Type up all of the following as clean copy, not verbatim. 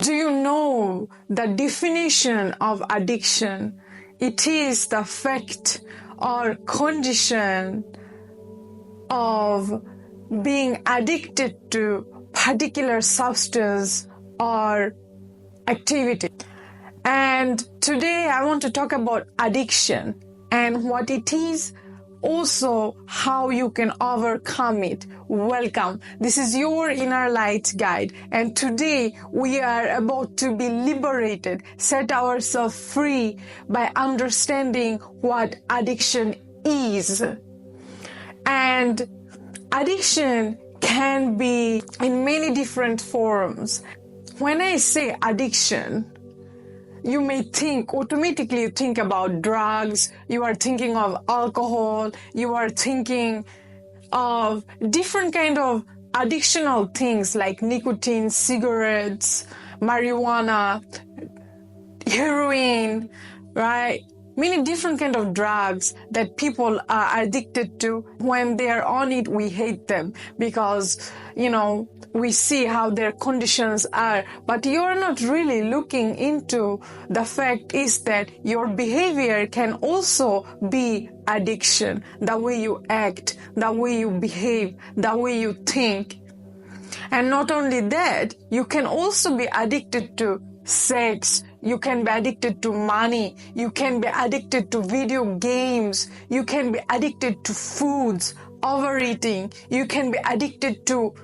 Do you know the definition of addiction? It is the effect or condition of being addicted to particular substance or activity. And today I want to talk about addiction and what it is, also how you can overcome it. Welcome. This is your Inner Light Guide, and today we are about to be liberated, set ourselves free by understanding what addiction is. And addiction can be in many different forms. When I say addiction, you may automatically think about drugs, you are thinking of alcohol, you are thinking of different kind of addictional things like nicotine, cigarettes, marijuana, heroin, right? Many different kind of drugs that people are addicted to. When they are on it, we hate them because, we see how their conditions are. But you're not really looking into the fact is that your behavior can also be addiction. The way you act, the way you behave, the way you think. And not only that, you can also be addicted to sex. You can be addicted to money. You can be addicted to video games. You can be addicted to foods, overeating. You can be addicted to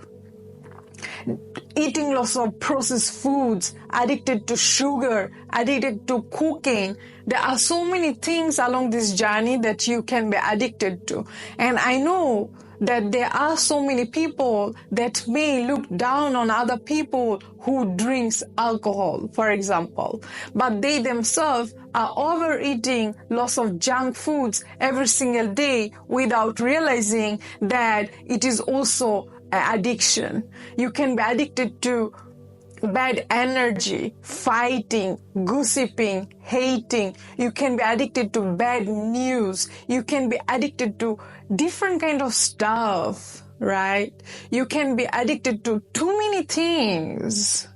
eating lots of processed foods, addicted to sugar, addicted to cooking. There are so many things along this journey that you can be addicted to. And I know that there are so many people that may look down on other people who drinks alcohol, for example, but they themselves are overeating lots of junk foods every single day without realizing that it is also addiction. You can be addicted to bad energy, fighting, gossiping, hating. You can be addicted to bad news. You can be addicted to different kind of stuff, right? You can be addicted to too many things.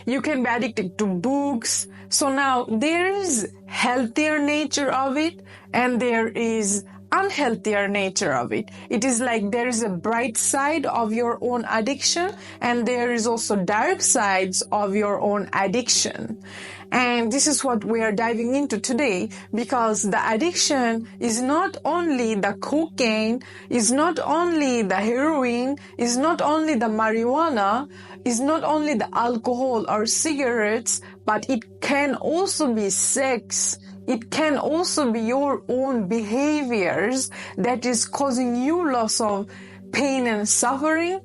You can be addicted to books. So now there is healthier nature of it and there is unhealthier nature of it. It is like there is a bright side of your own addiction and there is also dark sides of your own addiction. And this is what we are diving into today, because the addiction is not only the cocaine, is not only the heroin, is not only the marijuana, is not only the alcohol or cigarettes, but it can also be sex. It can also be your own behaviors that is causing you lots of pain and suffering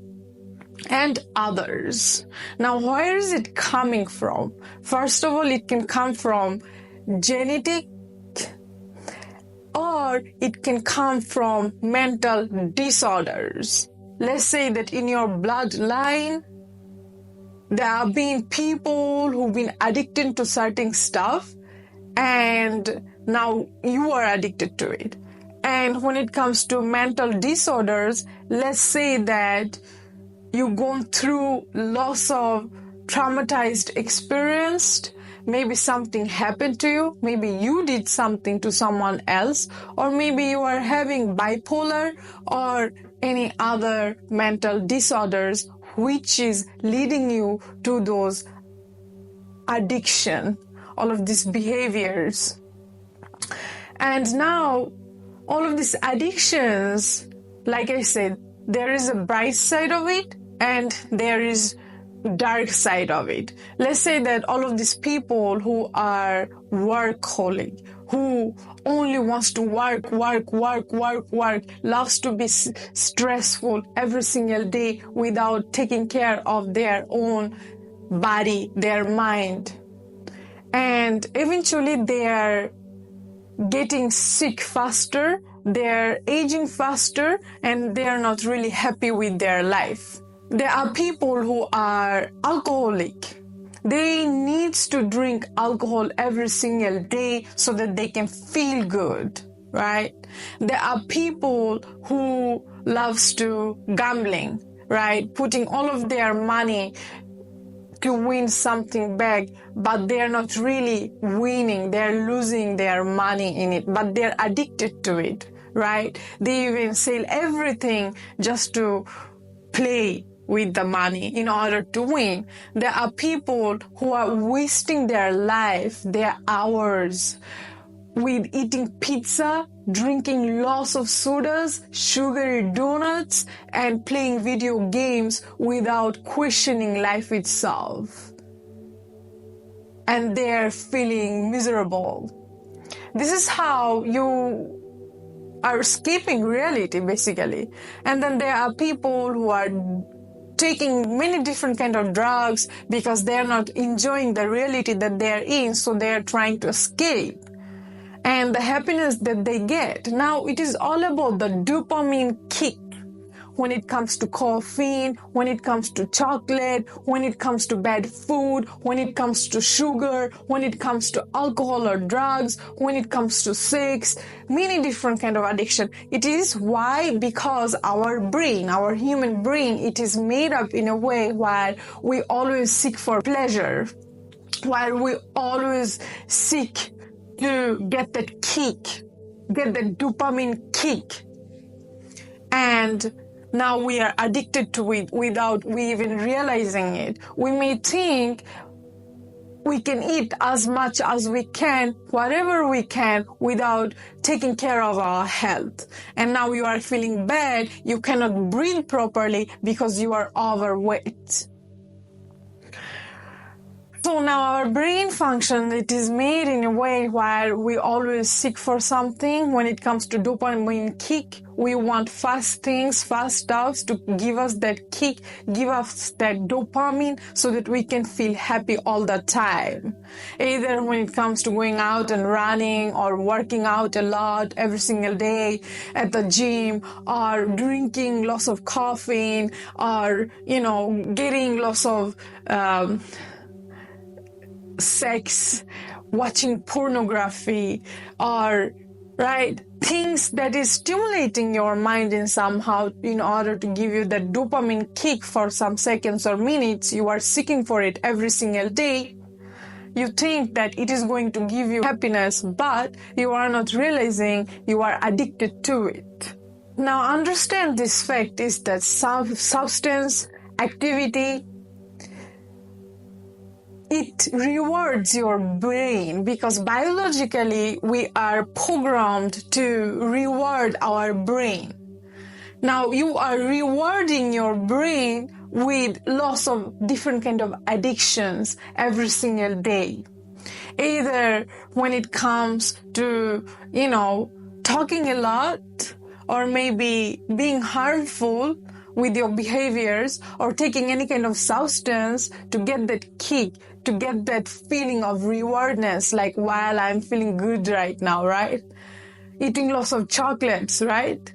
and others. Now, where is it coming from? First of all, it can come from genetic, or it can come from mental disorders. Let's say that in your bloodline, there have been people who've been addicted to certain stuff, and now you are addicted to it. And when it comes to mental disorders, let's say that you've gone through lots of traumatized experience. Maybe something happened to you. Maybe you did something to someone else. Or maybe you are having bipolar or any other mental disorders which is leading you to those addiction, all of these behaviors. And now, all of these addictions, like I said, there is a bright side of it and there is dark side of it. Let's say that all of these people who are workaholic, who only wants to work, loves to be stressful every single day without taking care of their own body, their mind. And eventually they are getting sick faster, they're aging faster, and they're not really happy with their life. There are people who are alcoholic. They need to drink alcohol every single day so that they can feel good, right? There are people who loves to gambling, right? Putting all of their money to win something back, but they're not really winning. They're losing their money in it, but they're addicted to it, right? They even sell everything just to play with the money in order to win. There are people who are wasting their life, their hours, with eating pizza, drinking lots of sodas, sugary donuts, and playing video games without questioning life itself. And they're feeling miserable. This is how you are escaping reality, basically. And then there are people who are taking many different kind of drugs because they're not enjoying the reality that they're in, so they're trying to escape. And the happiness that they get. Now, it is all about the dopamine kick when it comes to caffeine, when it comes to chocolate, when it comes to bad food, when it comes to sugar, when it comes to alcohol or drugs, when it comes to sex, many different kind of addiction. It is why, because our brain, our human brain, it is made up in a way where we always seek for pleasure, while we always seek to get that kick, get that dopamine kick. And now we are addicted to it without we even realizing it. We may think we can eat as much as we can, whatever we can, without taking care of our health. And now you are feeling bad, you cannot breathe properly because you are overweight. So now our brain function, it is made in a way where we always seek for something. When it comes to dopamine kick, we want fast things, fast stuffs to give us that kick, give us that dopamine so that we can feel happy all the time. Either when it comes to going out and running or working out a lot every single day at the gym, or drinking lots of caffeine, or, getting lots of, sex, watching pornography, or things that is stimulating your mind in somehow in order to give you that dopamine kick for some seconds or minutes. You are seeking for it every single day. You think that it is going to give you happiness, but you are not realizing you are addicted to it. Now understand this fact is that substance, activity, it rewards your brain, because biologically we are programmed to reward our brain. Now you are rewarding your brain with lots of different kind of addictions every single day. Either when it comes to, talking a lot, or maybe being harmful with your behaviors, or taking any kind of substance to get that kick, to get that feeling of rewardness, like while I'm feeling good right now, right? Eating lots of chocolates, right?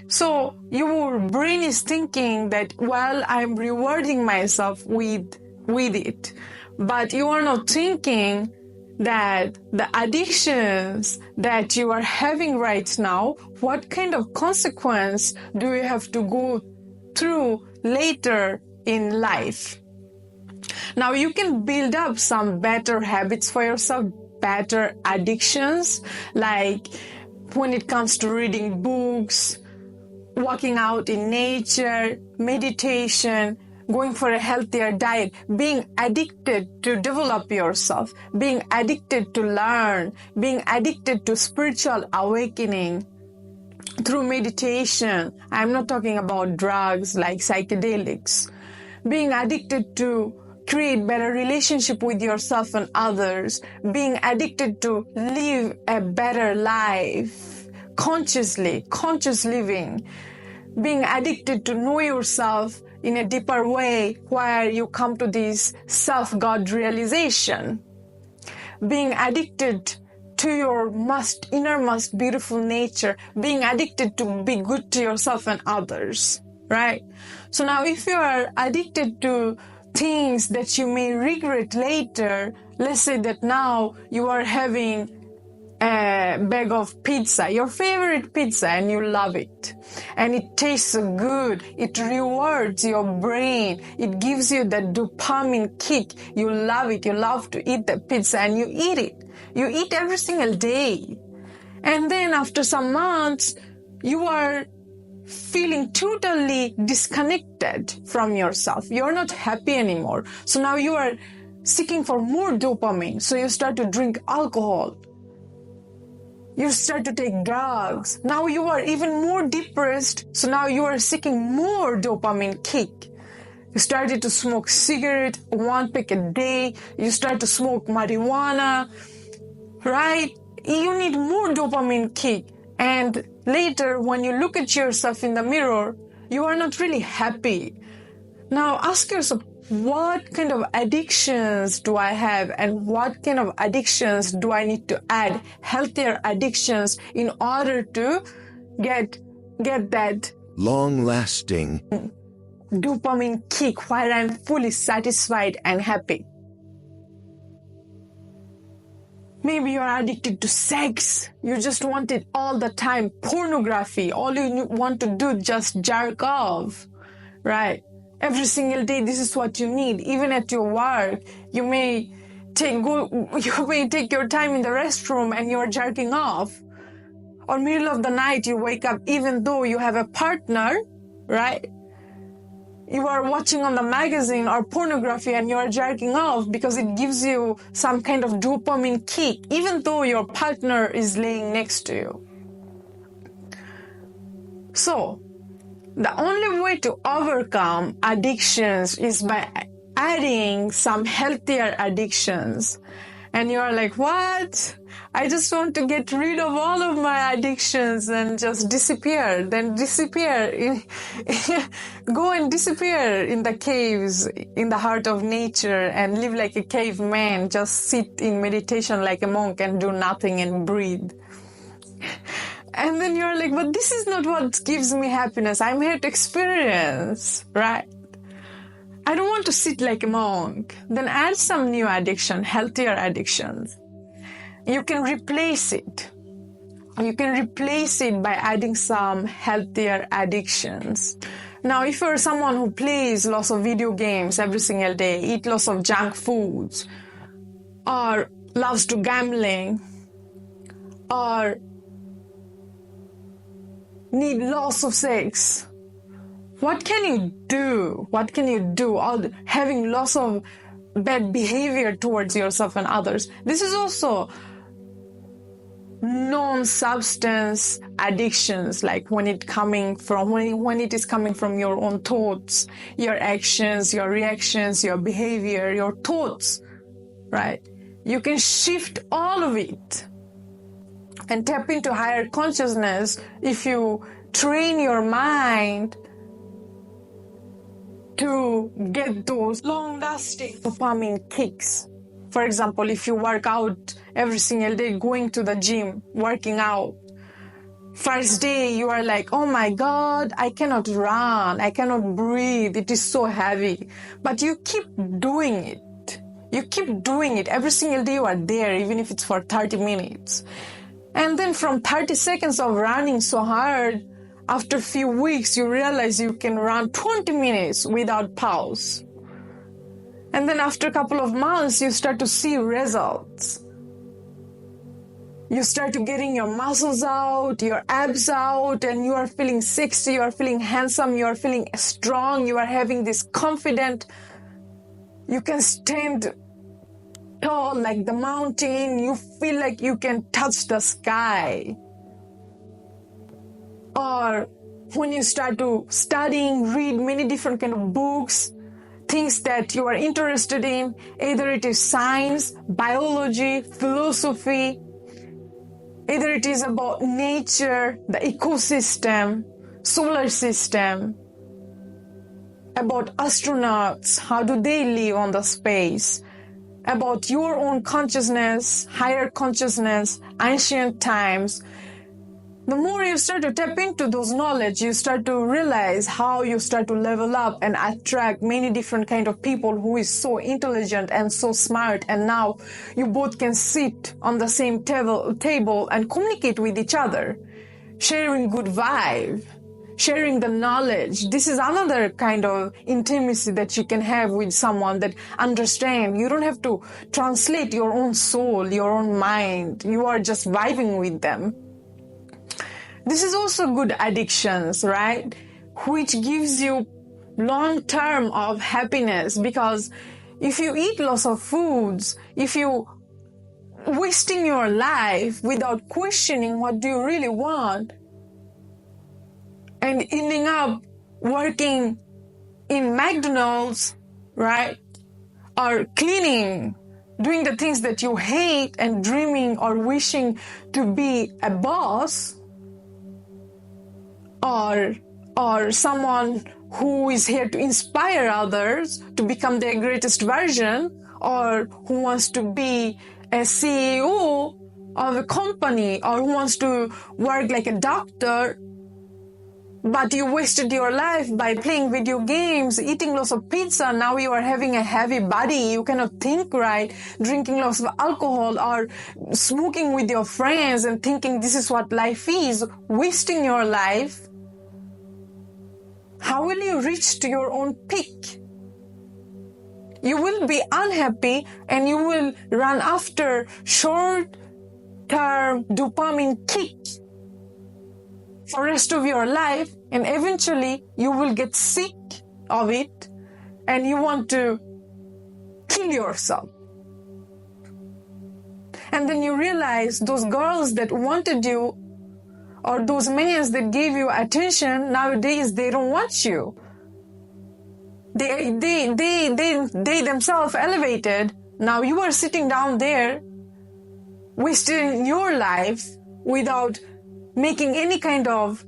So your brain is thinking that while I'm rewarding myself with it, but you are not thinking that the addictions that you are having right now, what kind of consequence do you have to go through later in life? Now you can build up some better habits for yourself, better addictions, like when it comes to reading books, walking out in nature, meditation, going for a healthier diet, being addicted to develop yourself, being addicted to learn, being addicted to spiritual awakening through meditation. I'm not talking about drugs like psychedelics. Being addicted to create better relationship with yourself and others, being addicted to live a better life, conscious living, being addicted to know yourself in a deeper way where you come to this self-God realization, being addicted to your innermost beautiful nature, being addicted to be good to yourself and others, right? So now if you are addicted to things that you may regret later, let's say that now you are having a bag of pizza, your favorite pizza, and you love it. And it tastes so good. It rewards your brain. It gives you that dopamine kick. You love it. You love to eat the pizza and you eat it. You eat every single day. And then after some months, you are feeling totally disconnected from yourself. You're not happy anymore. So now you are seeking for more dopamine. So you start to drink alcohol. You start to take drugs. Now you are even more depressed. So now you are seeking more dopamine kick. You started to smoke cigarette, 1 pack a day. You start to smoke marijuana, right? You need more dopamine kick. And later, when you look at yourself in the mirror, you are not really happy. Now ask yourself, what kind of addictions do I have, and what kind of addictions do I need to add, healthier addictions, in order to get that long-lasting dopamine kick while I'm fully satisfied and happy. Maybe you're addicted to sex. You just want it all the time. Pornography. All you want to do is just jerk off, right? Every single day, this is what you need. Even at your work, you may take your time in the restroom and you're jerking off. Or middle of the night, you wake up, even though you have a partner, right? You are watching on the magazine or pornography and you are jerking off because it gives you some kind of dopamine kick, even though your partner is laying next to you. So, the only way to overcome addictions is by adding some healthier addictions. And you are like, what? I just want to get rid of all of my addictions and just disappear. Then disappear. Go and disappear in the caves, in the heart of nature, and live like a caveman. Just sit in meditation like a monk and do nothing and breathe. And then you're like, but this is not what gives me happiness. I'm here to experience, right? I don't want to sit like a monk. Then add some new addiction, healthier addictions. You can replace it. You can replace it by adding some healthier addictions. Now, if you're someone who plays lots of video games every single day, eat lots of junk foods, or loves to gambling, or need lots of sex, what can you do? What can you do? Having lots of bad behavior towards yourself and others. This is also non-substance addictions, like when it is coming from your own thoughts, your actions, your reactions, your behavior, your thoughts, right? You can shift all of it and tap into higher consciousness if you train your mind to get those long-lasting dopamine kicks. For example, if you work out every single day, going to the gym, working out, first day you are like, oh my God, I cannot run, I cannot breathe, it is so heavy. But you keep doing it. You keep doing it. Every single day you are there, even if it's for 30 minutes. And then from 30 seconds of running so hard, after a few weeks, you realize you can run 20 minutes without pause. And then after a couple of months, you start to see results. You start to getting your muscles out, your abs out, and you are feeling sexy, you are feeling handsome, you are feeling strong, you are having this confident, you can stand tall like the mountain, you feel like you can touch the sky. Or when you start to studying, read many different kind of books, things that you are interested in, either it is science, biology, philosophy, either it is about nature, the ecosystem, solar system, about astronauts, how do they live on the space, about your own consciousness, higher consciousness, ancient times. the more you start to tap into those knowledge, you start to realize how you start to level up and attract many different kind of people who is so intelligent and so smart. And now you both can sit on the same table and communicate with each other, sharing good vibe, sharing the knowledge. This is another kind of intimacy that you can have with someone that understands. You don't have to translate your own soul, your own mind. You are just vibing with them. This is also good addictions, right? Which gives you long term of happiness, because if you eat lots of foods, if you wasting your life without questioning what do you really want, and ending up working in McDonald's, right? Or cleaning, doing the things that you hate and dreaming or wishing to be a boss, or someone who is here to inspire others to become their greatest version, or who wants to be a CEO of a company, or who wants to work like a doctor, but you wasted your life by playing video games, eating lots of pizza. Now you are having a heavy body. You cannot think right, drinking lots of alcohol or smoking with your friends and thinking this is what life is, wasting your life. How will you reach to your own peak? You will be unhappy and you will run after short-term dopamine kick for the rest of your life, and eventually you will get sick of it and you want to kill yourself. And then you realize those girls that wanted you, or those minions that gave you attention, nowadays they don't want you. They themselves elevated. Now you are sitting down there, wasting your life without making any kind of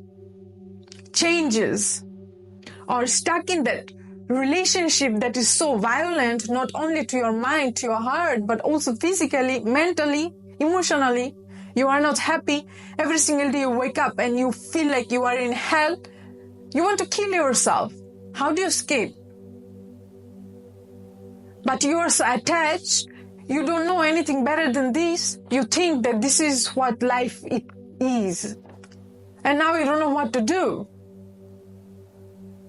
changes, or stuck in that relationship that is so violent, not only to your mind, to your heart, but also physically, mentally, emotionally. You are not happy. Every single day you wake up and you feel like you are in hell. You want to kill yourself. How do you escape? But you are so attached. You don't know anything better than this. You think that this is what life is. And now you don't know what to do.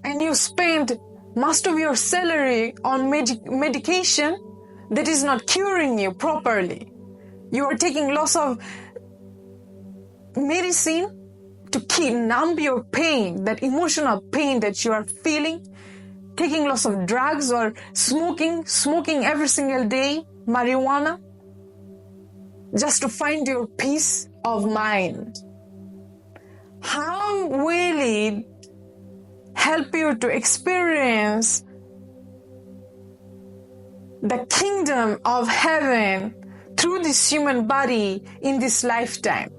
And you spend most of your salary on medication that is not curing you properly. You are taking lots of medicine to numb your pain, that emotional pain that you are feeling, taking lots of drugs or smoking every single day, marijuana, just to find your peace of mind. How will it help you to experience the kingdom of heaven through this human body in this lifetime?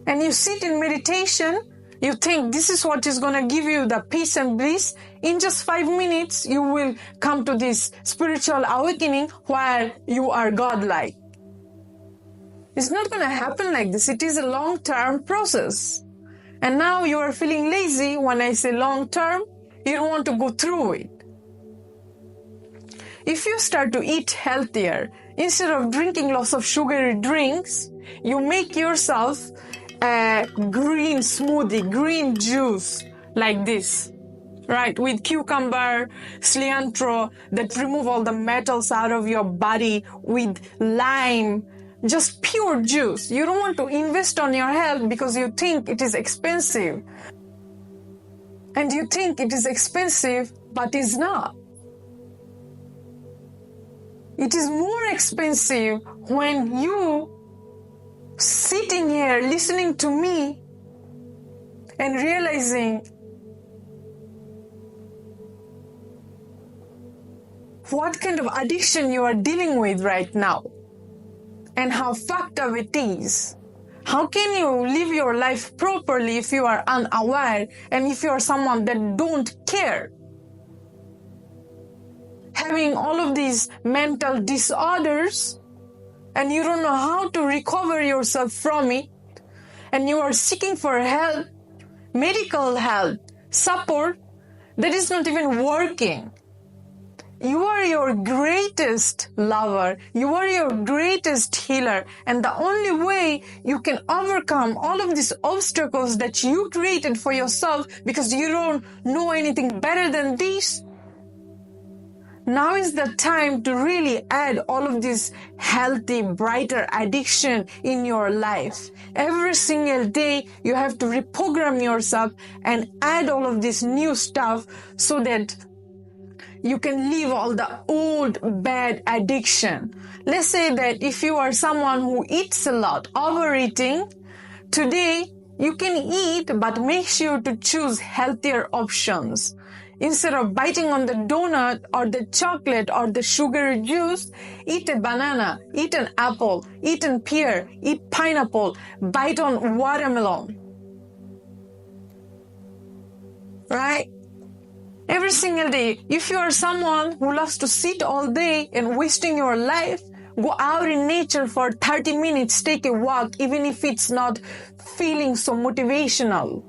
And you sit in meditation, you think this is what is going to give you the peace and bliss. In just 5 minutes, you will come to this spiritual awakening where you are godlike. It's not going to happen like this. It is a long-term process. And now you are feeling lazy. When I say long-term, you don't want to go through it. If you start to eat healthier, instead of drinking lots of sugary drinks, you make yourself a green smoothie, green juice like this, right? With cucumber, cilantro that remove all the metals out of your body, with lime, just pure juice. You don't want to invest on your health because you think it is expensive. And you think it is expensive, but it's not. It is more expensive when you sitting here listening to me and realizing what kind of addiction you are dealing with right now and how fucked up it is. How can you live your life properly if you are unaware and if you are someone that don't care? Having all of these mental disorders and you don't know how to recover yourself from it, and you are seeking for help, medical help, support, that is not even working. You are your greatest lover. You are your greatest healer. And the only way you can overcome all of these obstacles that you created for yourself because you don't know anything better than this, now is the time to really add all of this healthy, brighter addiction in your life. Every single day, you have to reprogram yourself and add all of this new stuff so that you can leave all the old bad addiction. Let's say that if you are someone who eats a lot, overeating, today you can eat, but make sure to choose healthier options. Instead of biting on the donut or the chocolate or the sugary juice, eat a banana, eat an apple, eat a pear, eat pineapple, bite on watermelon. Right? Every single day, if you are someone who loves to sit all day and wasting your life, go out in nature for 30 minutes, take a walk, even if it's not feeling so motivational.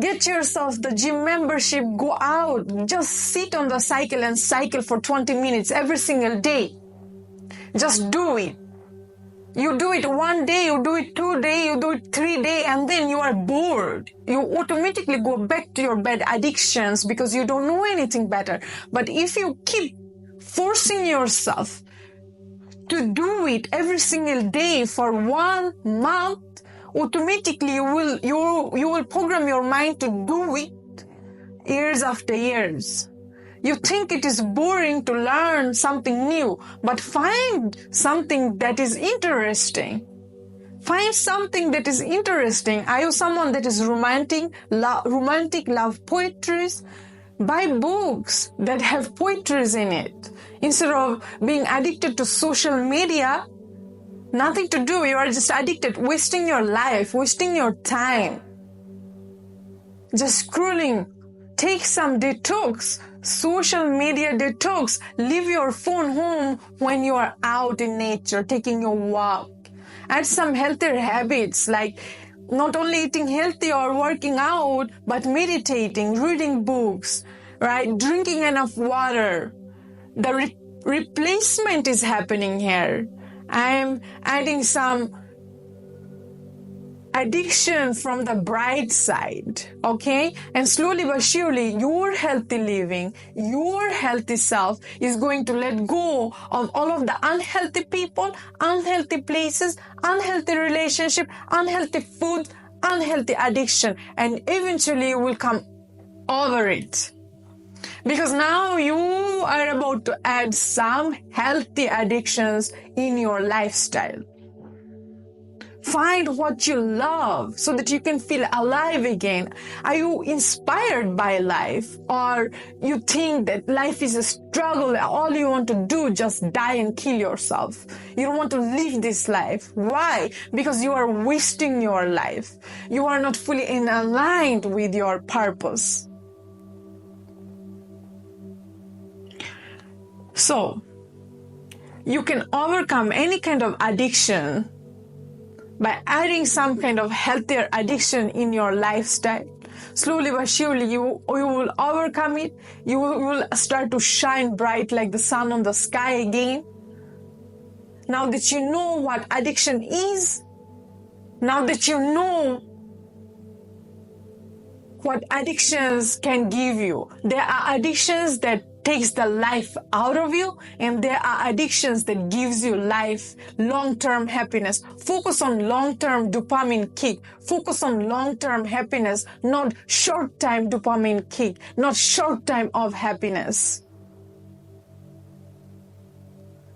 Get yourself the gym membership, go out, just sit on the cycle and cycle for 20 minutes every single day. Just do it. You do it 1 day, you do it 2 days, you do it 3 days, and then you are bored. You automatically go back to your bad addictions because you don't know anything better. But if you keep forcing yourself to do it every single day for 1 month, automatically you will program your mind to do it years after years. You think it is boring to learn something new, but find something that is interesting. Find something that is interesting. Are you someone that is romantic, love poetries? Buy books that have poetries in it. Instead of being addicted to social media, nothing to do, you are just addicted, wasting your life, wasting your time. Just scrolling. Take some detox, social media detox. Leave your phone home when you are out in nature, taking a walk. Add some healthier habits like not only eating healthy or working out, but meditating, reading books, right? Drinking enough water. The replacement is happening here. I am adding some addiction from the bright side, okay? And slowly but surely, your healthy living, your healthy self is going to let go of all of the unhealthy people, unhealthy places, unhealthy relationship, unhealthy food, unhealthy addiction, and eventually you will come over it. Because now you are about to add some healthy addictions in your lifestyle. Find what you love so that you can feel alive again. Are you inspired by life? Or you think that life is a struggle, all you want to do is just die and kill yourself. You don't want to live this life. Why? Because you are wasting your life. You are not fully aligned with your purpose. So, you can overcome any kind of addiction by adding some kind of healthier addiction in your lifestyle. Slowly but surely, you will overcome it. You will start to shine bright like the sun on the sky again. Now that you know what addiction is, now that you know what addictions can give you, there are addictions that takes the life out of you, and there are addictions that gives you life, long-term happiness. Focus on long-term dopamine kick. Focus on long-term happiness, not short-time dopamine kick, not short time of happiness.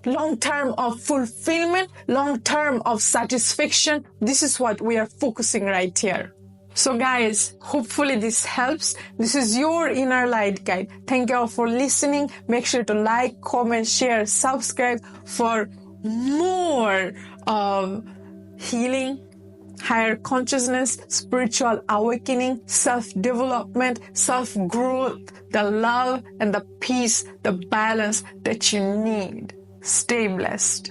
Long-term of fulfillment, long-term of satisfaction. This is what we are focusing right here. So guys, hopefully this helps. This is your Inner Light Guide. Thank you all for listening. Make sure to like, comment, share, subscribe for more healing, higher consciousness, spiritual awakening, self-development, self-growth, the love and the peace, the balance that you need. Stay blessed.